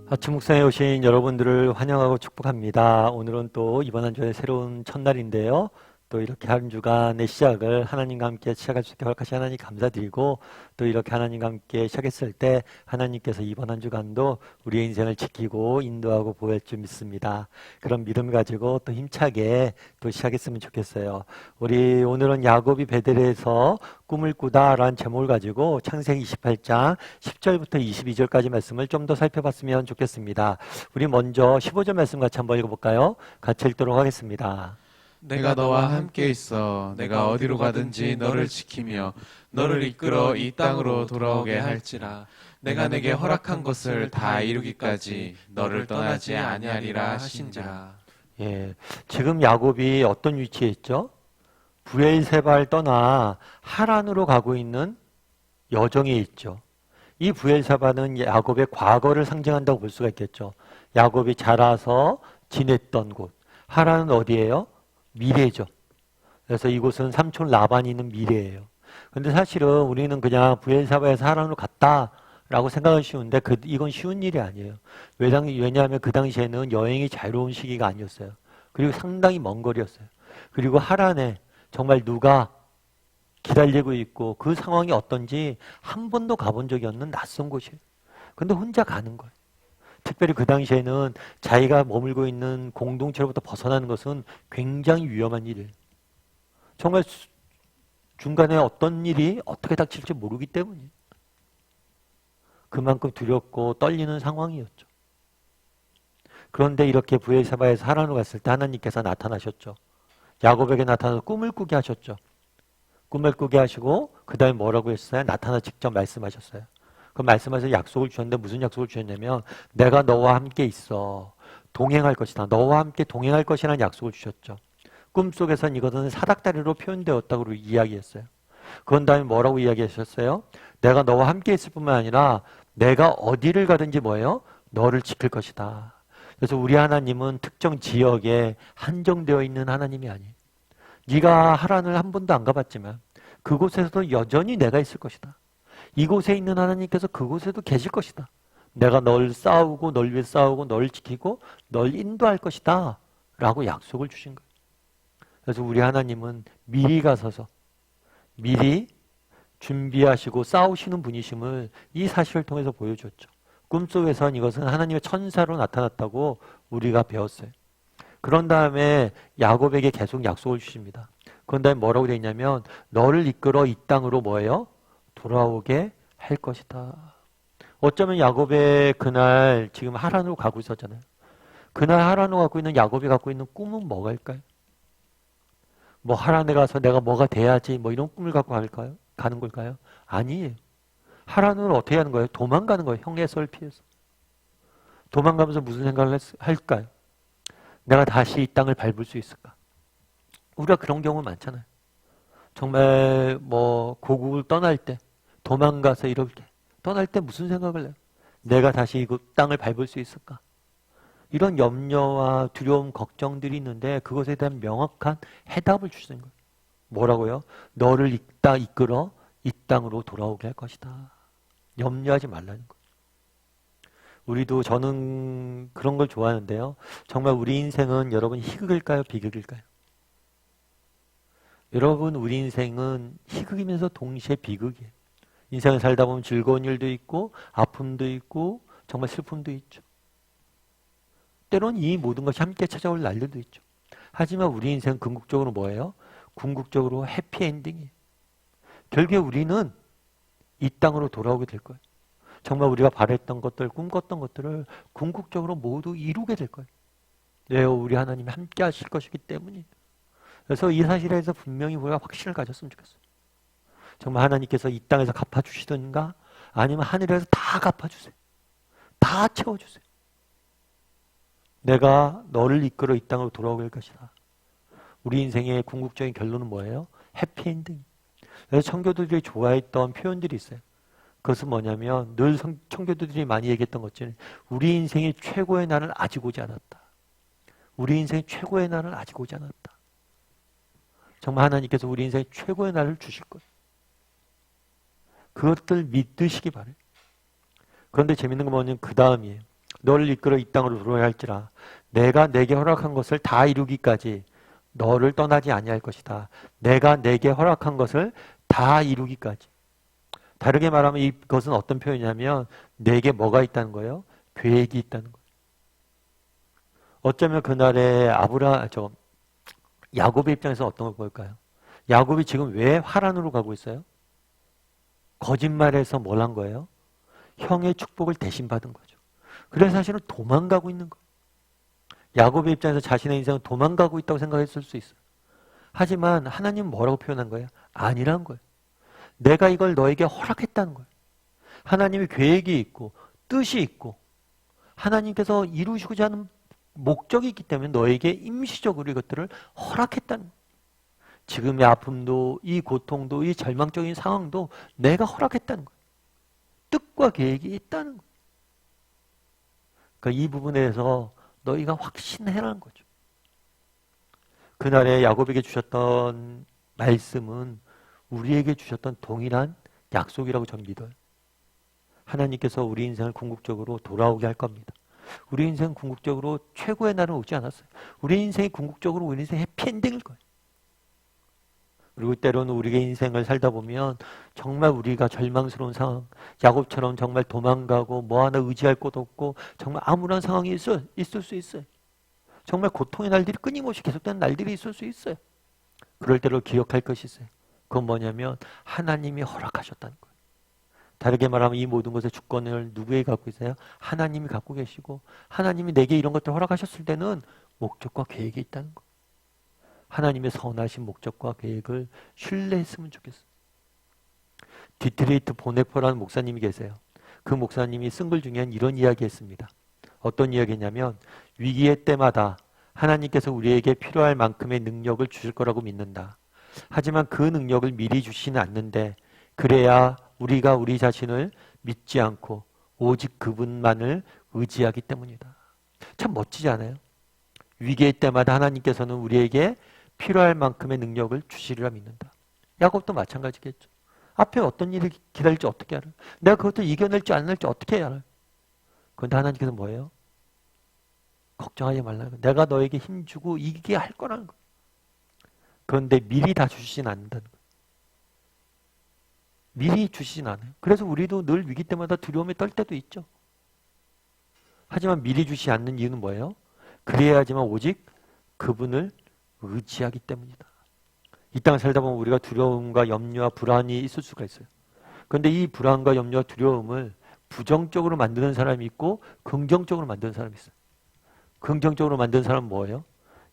아침 묵상에 오신 여러분들을 환영하고 축복합니다. 오늘은 또 이번 한 주의 새로운 첫날인데요. 또 이렇게 한 주간의 시작을 하나님과 함께 시작할 수 있게 허락하신 하나님 감사드리고, 또 이렇게 하나님과 함께 시작했을 때 하나님께서 이번 한 주간도 우리의 인생을 지키고 인도하고 보호할 줄 믿습니다. 그런 믿음 가지고 또 힘차게 또 시작했으면 좋겠어요. 우리 오늘은 야곱이 베델에서 꿈을 꾸다라는 제목을 가지고 창세기 28장 10절부터 22절까지 말씀을 좀 더 살펴봤으면 좋겠습니다. 우리 먼저 15절 말씀 같이 한번 읽어볼까요? 같이 읽도록 하겠습니다. 내가 너와 함께 있어 내가 어디로 가든지 너를 지키며 너를 이끌어 이 땅으로 돌아오게 할지라. 내가 내게 허락한 것을 다 이루기까지 너를 떠나지 아니하리라 하신지라. 예, 지금 야곱이 어떤 위치에 있죠? 브엘세바를 떠나 하란으로 가고 있는 여정에 있죠. 이 브엘세바는 야곱의 과거를 상징한다고 볼 수가 있겠죠. 야곱이 자라서 지냈던 곳. 하란은 어디예요? 미래죠. 그래서 이곳은 삼촌 라반이 있는 미래예요. 근데 사실은 우리는 그냥 브엘세바에서 하란으로 갔다라고 생각은 쉬운데 이건 쉬운 일이 아니에요. 왜냐하면 그 당시에는 여행이 자유로운 시기가 아니었어요. 그리고 상당히 먼 거리였어요. 그리고 하란에 정말 누가 기다리고 있고 그 상황이 어떤지 한 번도 가본 적이 없는 낯선 곳이에요. 근데 혼자 가는 거예요. 특별히 그 당시에는 자기가 머물고 있는 공동체로부터 벗어나는 것은 굉장히 위험한 일이에요. 정말 중간에 어떤 일이 어떻게 닥칠지 모르기 때문이에요. 그만큼 두렵고 떨리는 상황이었죠. 그런데 이렇게 브엘세바에서 하란으로 갔을 때 하나님께서 나타나셨죠. 야곱에게 나타나서 꿈을 꾸게 하셨죠. 꿈을 꾸게 하시고 그 다음에 뭐라고 했어요? 나타나 직접 말씀하셨어요. 그 말씀하셔서 약속을 주셨는데 무슨 약속을 주셨냐면 내가 너와 함께 있어. 동행할 것이다. 너와 함께 동행할 것이라는 약속을 주셨죠. 꿈속에선 이것은 사닥다리로 표현되었다고 이야기했어요. 그런 다음에 뭐라고 이야기하셨어요? 내가 너와 함께 있을 뿐만 아니라 내가 어디를 가든지 뭐예요? 너를 지킬 것이다. 그래서 우리 하나님은 특정 지역에 한정되어 있는 하나님이 아니에요. 네가 하란을 한 번도 안 가봤지만 그곳에서도 여전히 내가 있을 것이다. 이곳에 있는 하나님께서 그곳에도 계실 것이다. 내가 널 싸우고 널 위해 싸우고 널 지키고 널 인도할 것이다 라고 약속을 주신 거예요. 그래서 우리 하나님은 미리 가서서 미리 준비하시고 싸우시는 분이심을 이 사실을 통해서 보여줬죠. 꿈속에선 이것은 하나님의 천사로 나타났다고 우리가 배웠어요. 그런 다음에 야곱에게 계속 약속을 주십니다. 그런 다음에 뭐라고 되어 있냐면 너를 이끌어 이 땅으로 뭐예요? 돌아오게 할 것이다. 어쩌면 야곱의 그날 지금 하란으로 가고 있었잖아요. 그날 하란으로 가고 있는 야곱이 갖고 있는 꿈은 뭐가일까요? 뭐 하란에 가서 내가 뭐가 돼야지 뭐 이런 꿈을 갖고 갈까요? 가는 걸까요? 아니에요. 하란으로 어떻게 하는 거예요? 도망가는 거예요. 형의 손을 피해서. 도망가면서 무슨 생각을 할까요? 내가 다시 이 땅을 밟을 수 있을까? 우리가 그런 경우 많잖아요. 정말 뭐 고국을 떠날 때 도망가서 이렇게 떠날 때 무슨 생각을 해요? 내가 다시 이 땅을 밟을 수 있을까? 이런 염려와 두려움, 걱정들이 있는데 그것에 대한 명확한 해답을 주시는 거예요. 뭐라고요? 너를 이끌어 이 땅으로 돌아오게 할 것이다. 염려하지 말라는 거예요. 우리도 저는 그런 걸 좋아하는데요. 정말 우리 인생은 여러분 희극일까요? 비극일까요? 여러분 우리 인생은 희극이면서 동시에 비극이에요. 인생을 살다 보면 즐거운 일도 있고 아픔도 있고 정말 슬픔도 있죠. 때로는 이 모든 것이 함께 찾아올 날들도 있죠. 하지만 우리 인생은 궁극적으로 뭐예요? 궁극적으로 해피엔딩이에요. 결국에 우리는 이 땅으로 돌아오게 될 거예요. 정말 우리가 바랬던 것들, 꿈꿨던 것들을 궁극적으로 모두 이루게 될 거예요. 왜요? 우리 하나님이 함께 하실 것이기 때문이에요. 그래서 이 사실에 대해서 분명히 우리가 확신을 가졌으면 좋겠어요. 정말 하나님께서 이 땅에서 갚아주시든가 아니면 하늘에서 다 갚아주세요. 다 채워주세요. 내가 너를 이끌어 이 땅으로 돌아오게 할 것이다. 우리 인생의 궁극적인 결론은 뭐예요? 해피엔딩. 그래서 청교도들이 좋아했던 표현들이 있어요. 그것은 뭐냐면 늘 청교도들이 많이 얘기했던 것처럼 우리 인생의 최고의 날은 아직 오지 않았다. 우리 인생의 최고의 날은 아직 오지 않았다. 정말 하나님께서 우리 인생의 최고의 날을 주실 거예요. 그것들 믿으시기 바래요. 그런데 재밌는 건 뭐냐면 그 다음이에요. 너를 이끌어 이 땅으로 들어오게 할지라. 내가 내게 허락한 것을 다 이루기까지 너를 떠나지 아니할 것이다. 내가 내게 허락한 것을 다 이루기까지. 다르게 말하면 이것은 어떤 표현이냐면 내게 뭐가 있다는 거예요? 계획이 있다는 거예요. 어쩌면 그날의 야곱의 입장에서 어떤 걸 볼까요? 야곱이 지금 왜 하란으로 가고 있어요? 거짓말해서 뭘 한 거예요? 형의 축복을 대신 받은 거죠. 그래서 사실은 도망가고 있는 거예요. 야곱의 입장에서 자신의 인생은 도망가고 있다고 생각했을 수 있어요. 하지만 하나님은 뭐라고 표현한 거예요? 아니란 거예요. 내가 이걸 너에게 허락했다는 거예요. 하나님의 계획이 있고 뜻이 있고 하나님께서 이루시고자 하는 목적이 있기 때문에 너에게 임시적으로 이것들을 허락했다는 거예요. 지금의 아픔도 이 고통도 이 절망적인 상황도 내가 허락했다는 거예요. 뜻과 계획이 있다는 거예요. 그러니까 이 부분에 대해서 너희가 확신해라는 거죠. 그날에 야곱에게 주셨던 말씀은 우리에게 주셨던 동일한 약속이라고 저는 믿어요. 하나님께서 우리 인생을 궁극적으로 돌아오게 할 겁니다. 우리 인생 궁극적으로 최고의 날은 오지 않았어요. 우리 인생이 궁극적으로 우리 인생 해피엔딩일 거예요. 그리고 때로는 우리의 인생을 살다 보면 정말 우리가 절망스러운 상황, 야곱처럼 정말 도망가고 뭐 하나 의지할 곳 없고 정말 암울한 상황이 있을 수 있어요. 정말 고통의 날들이 끊임없이 계속되는 날들이 있을 수 있어요. 그럴 때로 기억할 것이 있어요. 그건 뭐냐면 하나님이 허락하셨다는 거예요. 다르게 말하면 이 모든 것의 주권을 누구에게 갖고 있어요? 하나님이 갖고 계시고 하나님이 내게 이런 것들을 허락하셨을 때는 목적과 계획이 있다는 거예요. 하나님의 선하신 목적과 계획을 신뢰했으면 좋겠어요. 디트리히트 보네퍼라는 목사님이 계세요. 그 목사님이 쓴 글 중엔 이런 이야기 했습니다. 어떤 이야기냐면 위기의 때마다 하나님께서 우리에게 필요할 만큼의 능력을 주실 거라고 믿는다. 하지만 그 능력을 미리 주시는 않는데 그래야 우리가 우리 자신을 믿지 않고 오직 그분만을 의지하기 때문이다. 참 멋지지 않아요? 위기의 때마다 하나님께서는 우리에게 필요할 만큼의 능력을 주시리라 믿는다. 야곱도 마찬가지겠죠. 앞에 어떤 일이 기다릴지 어떻게 알아요? 내가 그것을 이겨낼지 안 낼지 어떻게 알아요? 그런데 하나님께서 뭐예요? 걱정하지 말라는 거예요. 내가 너에게 힘주고 이기게 할 거라는 거예요. 그런데 미리 다 주시진 않는다는 거예요. 미리 주시진 않아요. 그래서 우리도 늘 위기 때마다 두려움에 떨 때도 있죠. 하지만 미리 주시지 않는 이유는 뭐예요? 그래야지만 오직 그분을 의지하기 때문이다. 이 땅을 살다 보면 우리가 두려움과 염려와 불안이 있을 수가 있어요. 그런데 이 불안과 염려와 두려움을 부정적으로 만드는 사람이 있고 긍정적으로 만드는 사람이 있어요. 긍정적으로 만드는 사람은 뭐예요?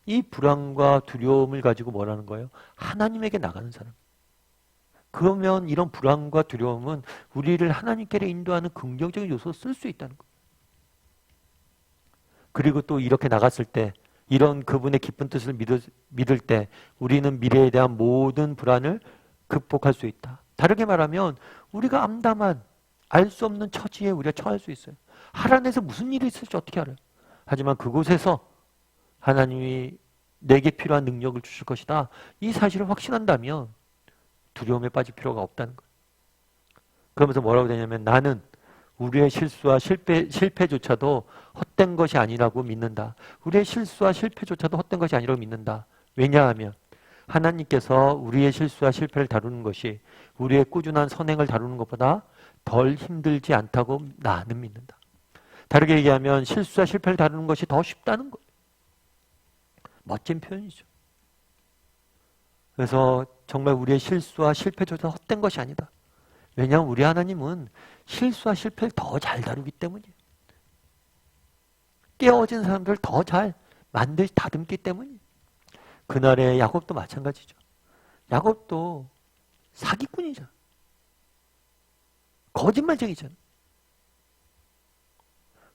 이 불안과 두려움을 가지고 뭐라는 거예요? 하나님에게 나가는 사람. 그러면 이런 불안과 두려움은 우리를 하나님께로 인도하는 긍정적인 요소로 쓸 수 있다는 거예요. 그리고 또 이렇게 나갔을 때 이런 그분의 깊은 뜻을 믿을 때 우리는 미래에 대한 모든 불안을 극복할 수 있다. 다르게 말하면 우리가 암담한 알 수 없는 처지에 우리가 처할 수 있어요. 하란에서 무슨 일이 있을지 어떻게 알아요? 하지만 그곳에서 하나님이 내게 필요한 능력을 주실 것이다. 이 사실을 확신한다면 두려움에 빠질 필요가 없다는 거예요. 그러면서 뭐라고 되냐면 나는 우리의 실수와 실패조차도 헛된 것이 아니라고 믿는다. 우리의 실수와 실패조차도 헛된 것이 아니라고 믿는다. 왜냐하면 하나님께서 우리의 실수와 실패를 다루는 것이 우리의 꾸준한 선행을 다루는 것보다 덜 힘들지 않다고 나는 믿는다. 다르게 얘기하면 실수와 실패를 다루는 것이 더 쉽다는 거예요. 멋진 표현이죠. 그래서 정말 우리의 실수와 실패조차 헛된 것이 아니다. 왜냐하면 우리 하나님은 실수와 실패를 더 잘 다루기 때문이에요. 깨어진 사람들을 더 잘 다듬기 때문이에요. 그날의 야곱도 마찬가지죠. 야곱도 사기꾼이잖아. 거짓말쟁이잖아.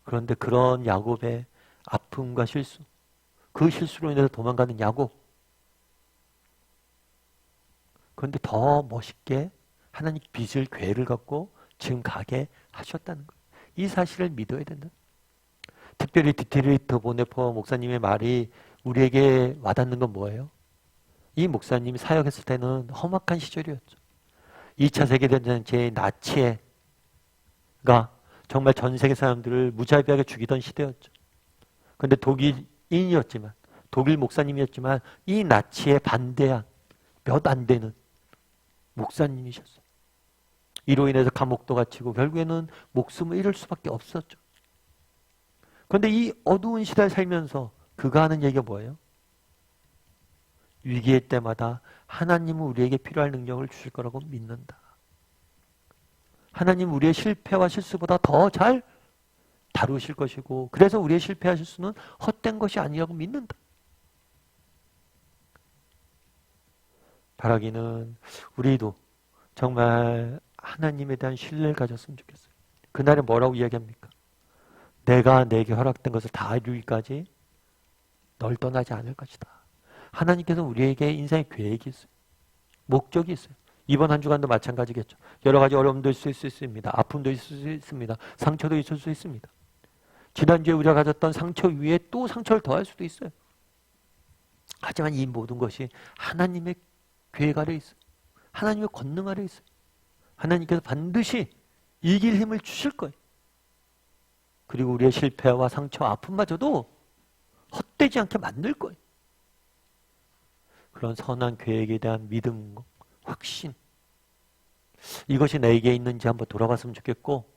그런데 그런 야곱의 아픔과 실수, 그 실수로 인해서 도망가는 야곱. 그런데 더 멋있게 하나님 빚을 괴를 갖고 지금 가게 하셨다는 거예요. 이 사실을 믿어야 된다. 특별히 디트리히트 보네퍼 목사님의 말이 우리에게 와닿는 건 뭐예요? 이 목사님이 사역했을 때는 험악한 시절이었죠. 2차 세계대전의 나치가 정말 전 세계 사람들을 무자비하게 죽이던 시대였죠. 그런데 독일인이었지만, 독일 목사님이었지만 이 나치에 반대한 몇 안 되는 목사님이셨어요. 이로 인해서 감옥도 갇히고 결국에는 목숨을 잃을 수밖에 없었죠. 그런데 이 어두운 시대를 살면서 그가 하는 얘기가 뭐예요? 위기의 때마다 하나님은 우리에게 필요할 능력을 주실 거라고 믿는다. 하나님 우리의 실패와 실수보다 더 잘 다루실 것이고 그래서 우리의 실패와 실수는 헛된 것이 아니라고 믿는다. 바라기는 우리도 정말 하나님에 대한 신뢰를 가졌으면 좋겠어요. 그날에 뭐라고 이야기합니까? 내가 내게 허락된 것을 다 이루기까지 널 떠나지 않을 것이다. 하나님께서 우리에게 인생의 계획이 있어요. 목적이 있어요. 이번 한 주간도 마찬가지겠죠. 여러 가지 어려움도 있을 수 있습니다. 아픔도 있을 수 있습니다. 상처도 있을 수 있습니다. 지난주에 우리가 가졌던 상처 위에 또 상처를 더할 수도 있어요. 하지만 이 모든 것이 하나님의 계획 아래 있어요. 하나님의 권능 아래 있어요. 하나님께서 반드시 이길 힘을 주실 거예요. 그리고 우리의 실패와 상처, 아픔마저도 헛되지 않게 만들 거예요. 그런 선한 계획에 대한 믿음, 확신, 이것이 내게 있는지 한번 돌아봤으면 좋겠고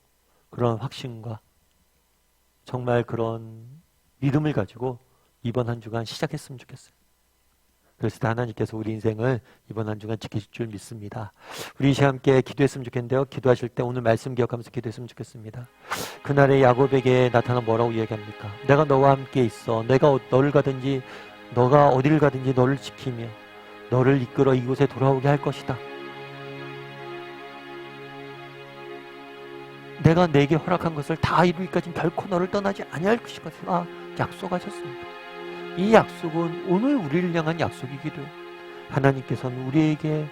그런 확신과 정말 그런 믿음을 가지고 이번 한 주간 시작했으면 좋겠어요. 그래서 하나님께서 우리 인생을 이번 한 주간 지키실 줄 믿습니다. 우리 이 시간 함께 기도했으면 좋겠는데요. 기도하실 때 오늘 말씀 기억하면서 기도했으면 좋겠습니다. 그날의 야곱에게 나타나 뭐라고 이야기합니까? 내가 너와 함께 있어. 내가 너를 가든지 너가 어디를 가든지 너를 지키며 너를 이끌어 이곳에 돌아오게 할 것이다. 내가 내게 허락한 것을 다 이루기까지는 결코 너를 떠나지 아니할 것이다. 약속하셨습니다. 이 약속은 오늘 우리를 향한 약속이기도 해요. 하나님께서는 우리에게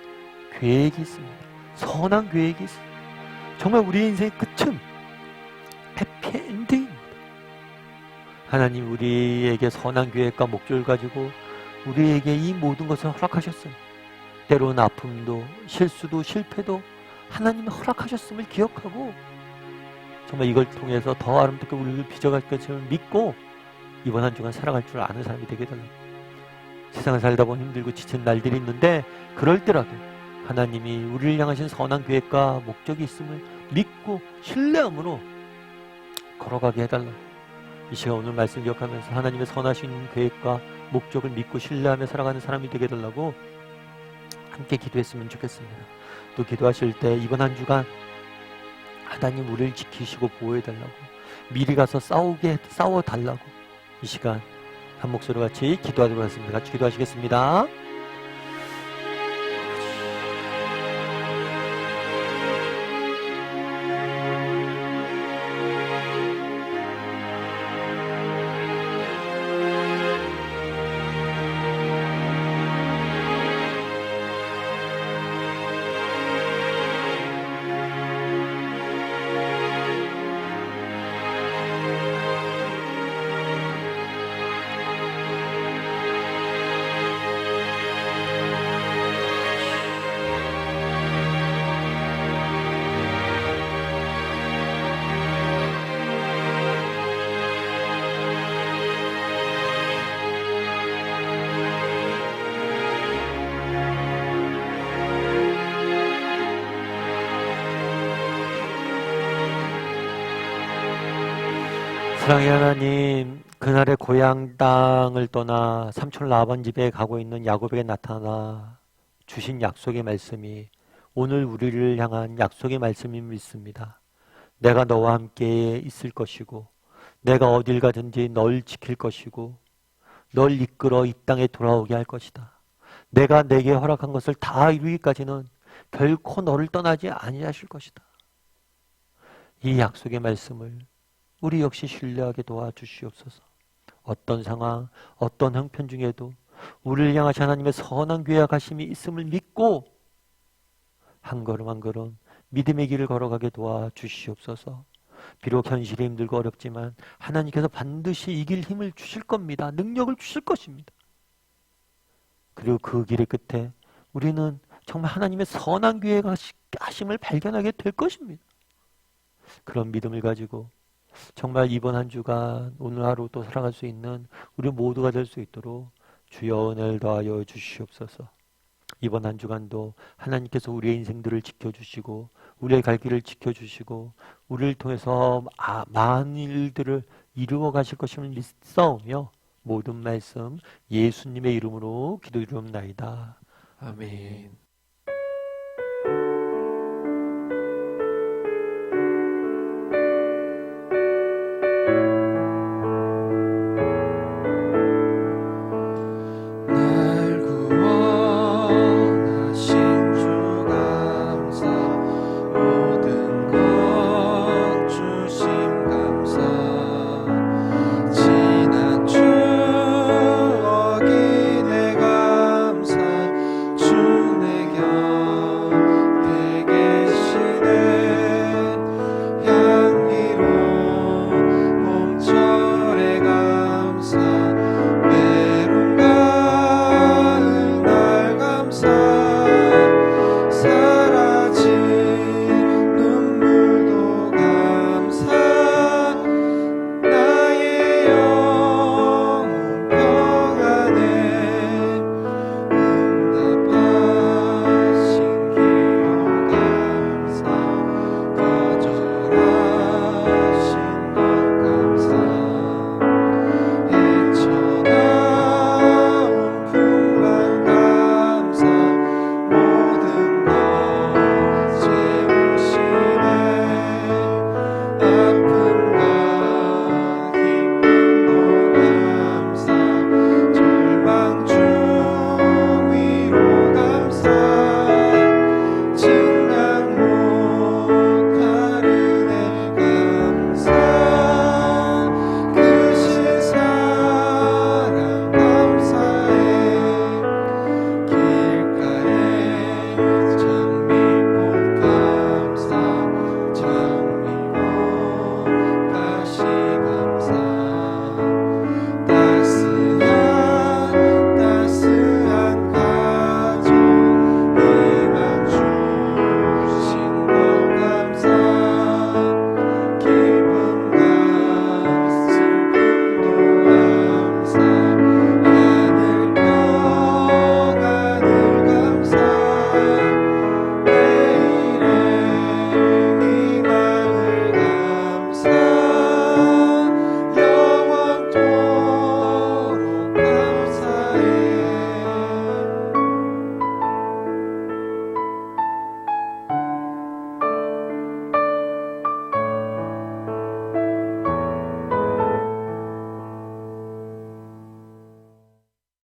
계획이 있습니다. 선한 계획이 있습니다. 정말 우리 인생의 끝은 해피엔딩입니다. 하나님 우리에게 선한 계획과 목적을 가지고 우리에게 이 모든 것을 허락하셨어요. 때로는 아픔도 실수도 실패도 하나님이 허락하셨음을 기억하고 정말 이걸 통해서 더 아름답게 우리를 빚어갈 것을 믿고 이번 한 주간 살아갈 줄 아는 사람이 되게 해달라고. 세상을 살다 보면 힘들고 지친 날들이 있는데 그럴 때라도 하나님이 우리를 향하신 선한 계획과 목적이 있음을 믿고 신뢰함으로 걸어가게 해달라고. 이 시간 오늘 말씀 기억하면서 하나님의 선하신 계획과 목적을 믿고 신뢰하며 살아가는 사람이 되게 해달라고 함께 기도했으면 좋겠습니다. 또 기도하실 때 이번 한 주간 하나님 우리를 지키시고 보호해달라고 미리 가서 싸워달라고 이 시간 한 목소리로 같이 기도하도록 하겠습니다. 같이 기도하시겠습니다. 사랑의 하나님, 그날의 고향 땅을 떠나 삼촌 라반 집에 가고 있는 야곱에게 나타나 주신 약속의 말씀이 오늘 우리를 향한 약속의 말씀임을 믿습니다. 내가 너와 함께 있을 것이고 내가 어딜 가든지 널 지킬 것이고 널 이끌어 이 땅에 돌아오게 할 것이다. 내가 내게 허락한 것을 다 이루기까지는 결코 너를 떠나지 아니하실 것이다. 이 약속의 말씀을 우리 역시 신뢰하게 도와주시옵소서. 어떤 상황, 어떤 형편 중에도 우리를 향하신 하나님의 선한 계약하심이 있음을 믿고 한 걸음 한 걸음 믿음의 길을 걸어가게 도와주시옵소서. 비록 현실이 힘들고 어렵지만 하나님께서 반드시 이길 힘을 주실 겁니다. 능력을 주실 것입니다. 그리고 그 길의 끝에 우리는 정말 하나님의 선한 계획하심을 발견하게 될 것입니다. 그런 믿음을 가지고 정말 이번 한 주간 오늘 하루 또 살아갈 수 있는 우리 모두가 될 수 있도록 주여 은혜를 더하여 주시옵소서. 이번 한 주간도 하나님께서 우리의 인생들을 지켜주시고 우리의 갈 길을 지켜주시고 우리를 통해서 많은 일들을 이루어 가실 것임을 믿사오며 모든 말씀 예수님의 이름으로 기도드리옵나이다. 아멘.